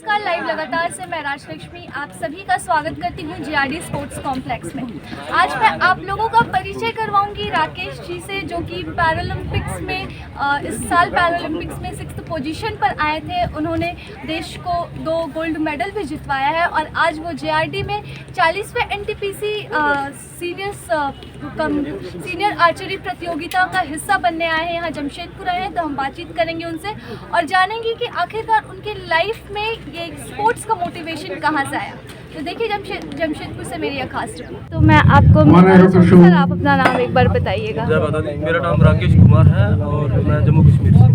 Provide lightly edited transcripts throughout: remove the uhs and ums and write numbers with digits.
नमस्कार, लाइव लगातार से मैं राजलक्ष्मी आप सभी का स्वागत करती हूँ जीआरडी स्पोर्ट्स कॉम्प्लेक्स में। आज मैं आप लोगों का परिचय करवाऊंगी राकेश जी से, जो कि पैरालंपिक्स में इस साल पैरालंपिक्स में 6th पोजीशन पर आए थे। उन्होंने देश को 2 गोल्ड मेडल भी जितवाया है और आज वो जीआरडी में 40वें एनटीपीसी सीनियर आर्चरी प्रतियोगिता का हिस्सा बनने आए हैं। यहाँ जमशेदपुर आए हैं, तो हम बातचीत करेंगे उनसे और जानेंगे कि आखिरकार उनके लाइफ में ये स्पोर्ट्स का मोटिवेशन कहाँ से आया। तो देखिए, जमशेदपुर से मेरी यह खास रिपोर्ट। तो मैं आपको सर, आप अपना नाम एक बार बताइएगा। मेरा नाम राकेश कुमार है और मैं जम्मू कश्मीर से।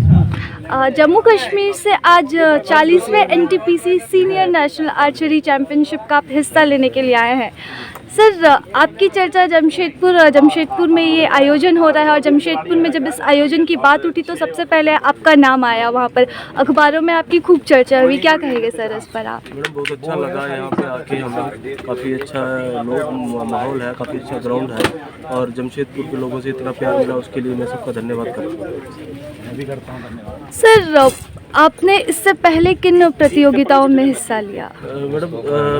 जम्मू कश्मीर से आज 40वें NTPC senior national archery championship का आप हिस्सा लेने के लिए आए हैं। सर, आपकी चर्चा जमशेदपुर में ये आयोजन हो रहा है और जमशेदपुर में जब इस आयोजन की बात उठी तो सबसे पहले आपका नाम आया, वहाँ पर अखबारों में आपकी खूब चर्चा हुई। क्या कहेंगे सर इस पर आप? मैडम, बहुत अच्छा लगा यहाँ पे आके, हमें काफ़ी अच्छा माहौल है, काफ़ी अच्छा ग्राउंड है और जमशेदपुर के लोगों से इतना प्यार मिला, उसके लिए मैं सबका धन्यवाद करता हूँ। सर, आपने इससे पहले किन प्रतियोगिताओं में हिस्सा लिया? मैडम,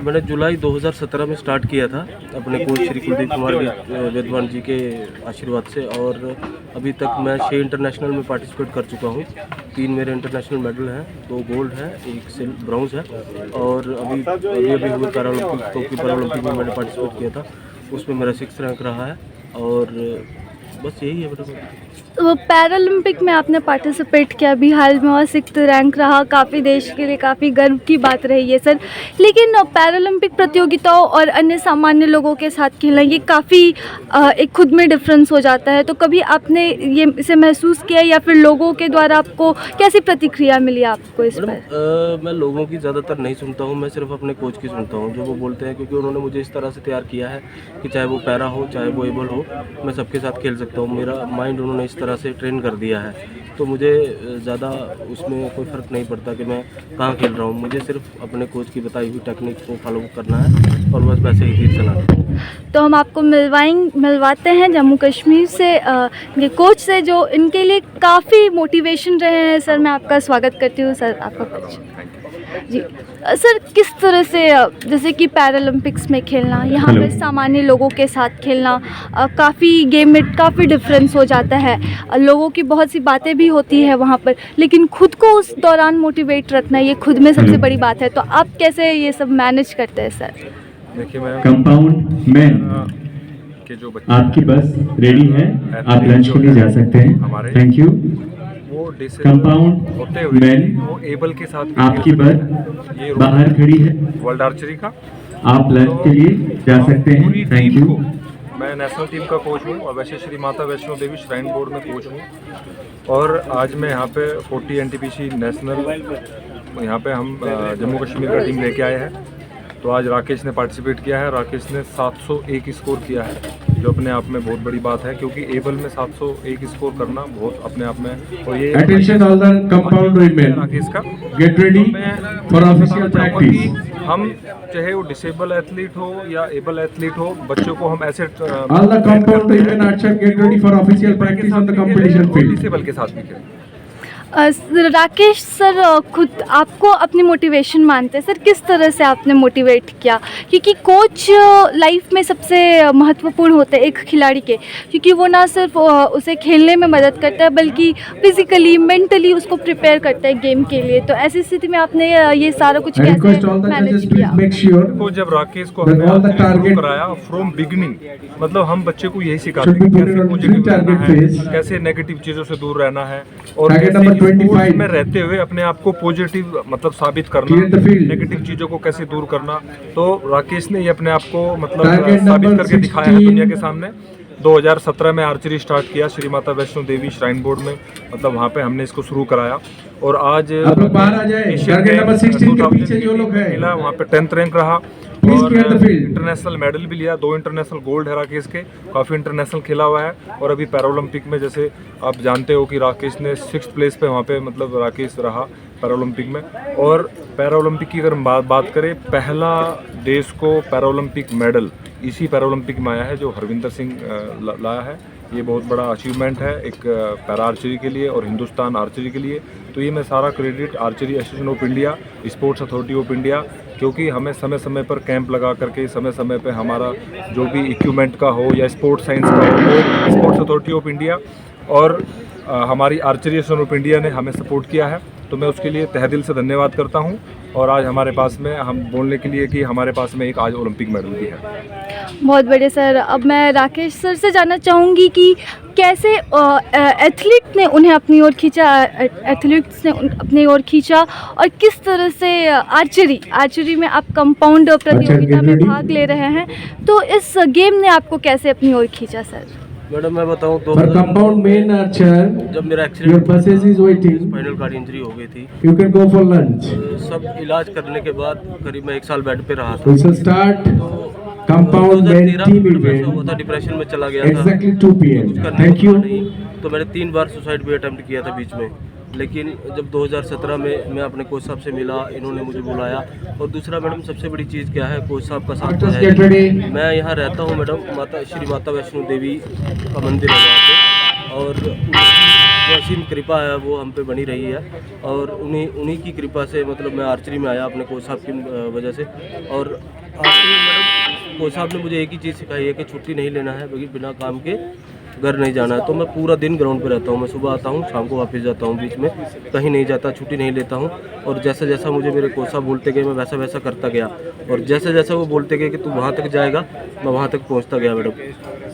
मैंने जुलाई 2017 में स्टार्ट किया था अपने कोच श्री कुलदीप कुमार वेदवान जी के आशीर्वाद से और अभी तक मैं 6 इंटरनेशनल में पार्टिसिपेट कर चुका हूँ। 3 मेरे इंटरनेशनल मेडल हैं, 2 गोल्ड है, 1 ब्रॉन्ज है और अभी हुए पैरालंपिक में मैंने पार्टिसिपेट किया था, उसमें मेरा 6th रैंक रहा है और बस यही है मैडम। तो पैरालंपिक में आपने पार्टिसिपेट किया, अभी हाल में और 6th रैंक रहा, काफ़ी देश के लिए काफ़ी गर्व की बात रही है सर। लेकिन पैरालंपिक प्रतियोगिताओं और अन्य सामान्य लोगों के साथ खेलना ये काफ़ी एक खुद में डिफरेंस हो जाता है। तो कभी आपने ये इसे महसूस किया या फिर लोगों के द्वारा आपको कैसी प्रतिक्रिया मिली आपको इस पर? मैं लोगों की ज़्यादातर नहीं सुनता हूँ, मैं सिर्फ अपने कोच की सुनता हूँ जो वो बोलते हैं, क्योंकि उन्होंने मुझे इस तरह से तैयार किया है कि चाहे वो पैरा हो चाहे वो एबल हो, मैं सबके साथ खेल सकता हूँ। मेरा माइंड उन्होंने इस तरह से ट्रेन कर दिया है, तो मुझे ज़्यादा उसमें कोई फ़र्क नहीं पड़ता कि मैं कहाँ खेल रहा हूँ। मुझे सिर्फ अपने कोच की बताई हुई टेक्निक को फॉलो करना है और बस वैसे ही तीर चलाना है। तो हम आपको मिलवाते हैं जम्मू कश्मीर से ये कोच से, जो इनके लिए काफ़ी मोटिवेशन रहे हैं। सर, मैं आपका स्वागत करती हूँ। सर, आपका परिचय जी। सर, किस तरह से जैसे कि पैरालंपिक्स में खेलना, यहाँ पर सामान्य लोगों के साथ खेलना, काफ़ी गेम में काफ़ी डिफरेंस हो जाता है, लोगों की बहुत सी बातें भी होती है वहाँ पर, लेकिन खुद को उस दौरान मोटिवेट रखना ये खुद में सबसे बड़ी बात है। तो आप कैसे ये सब मैनेज करते हैं सर? देखिए, मैं कंपाउंड में के जो बच्चे आपकी बस रेडी है, आप लंच के लिए जा सकते हैं। Thank you. वो कंपाउंड होते हुए में वो एबल के साथ आपकी बस ये बाहर खड़ी है, वर्ल्ड आर्चरी का आप लंच के लिए जा सकते हैं। पूरी थैंक टीम यू। को, मैं नेशनल टीम का कोच हूँ और वैसे श्री माता वैष्णो देवी श्राइन बोर्ड में कोच हूँ और आज मैं यहाँ पे 40 एनटीपीसी नेशनल यहाँ पे हम जम्मू कश्मीर का टीम लेके आए हैं। तो आज राकेश ने पार्टिसिपेट किया है। राकेश ने 701 स्कोर किया है, जो अपने आप में बहुत बड़ी बात है, क्योंकि एबल में 701 स्कोर करना बहुत अपने आप में, और ये attention all the compound women, Rakesh का get ready for official practice. हम चाहे वो डिसेबल एथलीट हो या एबल एथलीट हो, बच्चों को हम ऐसे all the compound women Archer gate ready for official practice on the competition field. Disable के साथ भी खेलें। राकेश सर, खुद आपको अपनी मोटिवेशन मानते हैं सर, किस तरह से आपने मोटिवेट किया? क्योंकि कोच लाइफ में सबसे महत्वपूर्ण होते हैं एक खिलाड़ी के, क्योंकि वो ना सिर्फ उसे खेलने में मदद करता है बल्कि फिजिकली मेंटली उसको प्रिपेयर करता है गेम के लिए। तो ऐसी स्थिति में आपने ये सारा कुछ कैसे मैनेज किया? तो जब राकेश को हमने शुरू कराया फ्रॉम बिगिनिंग, मतलब हम बच्चे को यही सिखाते हैं कैसे पॉजिटिव रहना है, कैसे नेगेटिव चीज़ों से दूर रहना है और कैसे स्पोर्ट्स में रहते हुए अपने आप को पॉजिटिव मतलब साबित करना, नेगेटिव चीज़ों को कैसे दूर करना। तो राकेश ने ये अपने आप को मतलब साबित करके दिखाया है दुनिया के सामने। 2017 में आर्चरी स्टार्ट किया श्री माता वैष्णो देवी श्राइन बोर्ड में, मतलब वहाँ पे हमने इसको शुरू कराया और आज मिला वहाँ पे 10th रैंक रहा और इंटरनेशनल मेडल भी लिया। 2 इंटरनेशनल गोल्ड है राकेश के, काफ़ी इंटरनेशनल खेला हुआ है और अभी पैरालंपिक में जैसे आप जानते हो कि राकेश ने 6th प्लेस पे वहाँ पे मतलब राकेश रहा पैरालंपिक में। और पैरालंपिक की अगर बात करें, पहला देश को पैरालंपिक मेडल इसी पैरालंपिक में आया है जो हरविंदर सिंह लाया है ये बहुत बड़ा अचीवमेंट है एक पैरा आर्चरी के लिए और हिंदुस्तान आर्चरी के लिए। तो ये मैं सारा credit archery association of India, sports authority of India, क्योंकि हमें समय समय पर कैंप लगा करके समय समय पे हमारा जो भी इक्विपमेंट का हो या स्पोर्ट्स साइंस का हो, वो स्पोर्ट्स अथॉरिटी ऑफ इंडिया और हमारी आर्चरी एसोसिएशन ऑफ इंडिया ने हमें सपोर्ट किया है। तो मैं उसके लिए तहे दिल से धन्यवाद करता हूँ। और आज हमारे पास में हम बोलने के लिए कि हमारे पास में एक आज ओलंपिक मेडल भी है। बहुत बढ़िया सर। अब मैं राकेश सर से जानना चाहूँगी कि कैसे एथलीट ने उन्हें अपनी ओर खींचा, एथलीट्स ने अपनी ओर खींचा, और किस तरह से आर्चरी में आप कंपाउंड प्रतियोगिता में भाग ले रहे हैं, तो इस गेम ने आपको कैसे अपनी ओर खींचा सर? मैडम मैं बताऊँ तो For compound main archer, जब मेरा your accident buses is waiting. Spinal cord injury हो गई थी, You can go for lunch. सब इलाज करने के बाद करीब मैं 1 साल बेड पे रहा था। We shall start compound main 2013 team में ऐसा हुआ event था, डिप्रेशन में चला गया था, exactly 2 p.m. कुछ करने Thank को you. नहीं, तो मैंने 3 बार सुसाइड भी अटेम्प्ट किया था बीच में। लेकिन जब 2017 में मैं अपने कोच साहब से मिला, इन्होंने मुझे बुलाया। और दूसरा मैडम सबसे बड़ी चीज़ क्या है, कोच साहब का साथ Just है। get ready. मैं यहाँ रहता हूँ मैडम, माता वैष्णो देवी का मंदिर है वहाँ पे, और जो असीम कृपा है वो हम पे बनी रही है। और उन्हीं की कृपा से मतलब मैं आर्चरी में आया अपने कोच साहब की वजह से। और आर्चरी में मैडम कोच साहब ने मुझे एक ही चीज़ सिखाई है कि छुट्टी नहीं लेना है, बिना काम के घर नहीं जाना है। तो मैं पूरा दिन ग्राउंड पे रहता हूँ, मैं सुबह आता हूँ, शाम को वापस जाता हूँ, बीच में कहीं नहीं जाता, छुट्टी नहीं लेता हूँ। और जैसा जैसा मुझे मेरे कोच साहब बोलते गए, मैं वैसा वैसा करता गया। और जैसे जैसा वो बोलते गए कि तू वहाँ तक जाएगा, मैं वहाँ तक पहुँचता गया मैडम।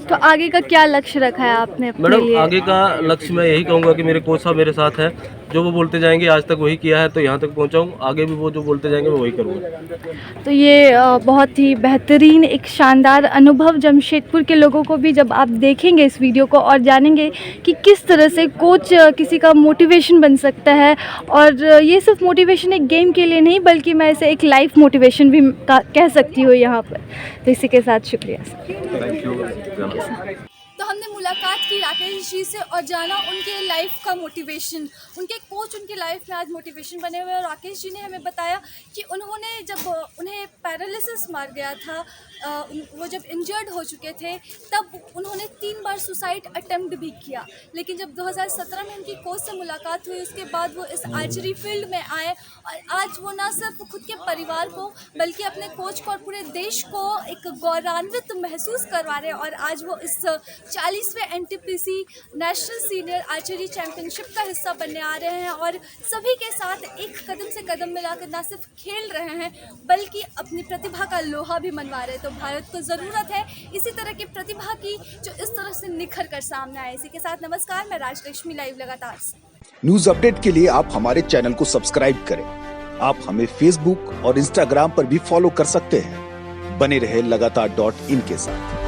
तो आगे का क्या लक्ष्य रखा है आपने अपने मैडम लिए? आगे का लक्ष्य मैं यही कहूँगा कि मेरे कोच साहब मेरे साथ हैं, जो वो बोलते जाएंगे, आज तक वही किया है तो यहाँ तक पहुँचा हूँ, आगे भी वो जो बोलते जाएंगे मैं वही करूँगा। तो ये बहुत ही बेहतरीन एक शानदार अनुभव जमशेदपुर के लोगों को भी जब आप देखेंगे इस वीडियो को और जानेंगे कि किस तरह से कोच किसी का मोटिवेशन बन सकता है। और ये सिर्फ मोटिवेशन एक गेम के लिए नहीं, बल्कि मैं इसे एक लाइफ मोटिवेशन भी कह सकती हूँ यहाँ पर। तो इसी के साथ शुक्रिया सर। Thank you. तो हमने मुलाकात की राकेश जी से और जाना उनके लाइफ का मोटिवेशन, उनके कोच उनकी लाइफ में आज मोटिवेशन बने हुए हैं। और राकेश जी ने हमें बताया कि उन्होंने जब उन्हें पैरालिसिस मार गया था, वो जब इंजर्ड हो चुके थे, तब उन्होंने 3 बार सुसाइड अटेम्प्ट भी किया। लेकिन जब 2017 में उनकी कोच से मुलाकात हुई, उसके बाद वो इस आर्चरी फील्ड में आए और आज वो ना सिर्फ खुद के परिवार को बल्कि अपने कोच को और पूरे देश को एक गौरवान्वित महसूस करवा रहे हैं। और आज वो इस 40वें NTPC national senior archery championship का हिस्सा बनने आ रहे हैं और सभी के साथ एक कदम से कदम मिलाकर ना सिर्फ खेल रहे हैं बल्कि अपनी प्रतिभा का लोहा भी मनवा रहे हैं। तो भारत को ज़रूरत है इसी तरह की प्रतिभा की जो इस तरह से निखर कर सामने आए। इसी के साथ नमस्कार, मैं राजलक्ष्मी लाइव लगातार से। न्यूज अपडेट के लिए आप हमारे चैनल को सब्सक्राइब करें। आप हमें फेसबुक और इंस्टाग्राम पर भी फॉलो कर सकते हैं। बने रहे लगातार.in के साथ।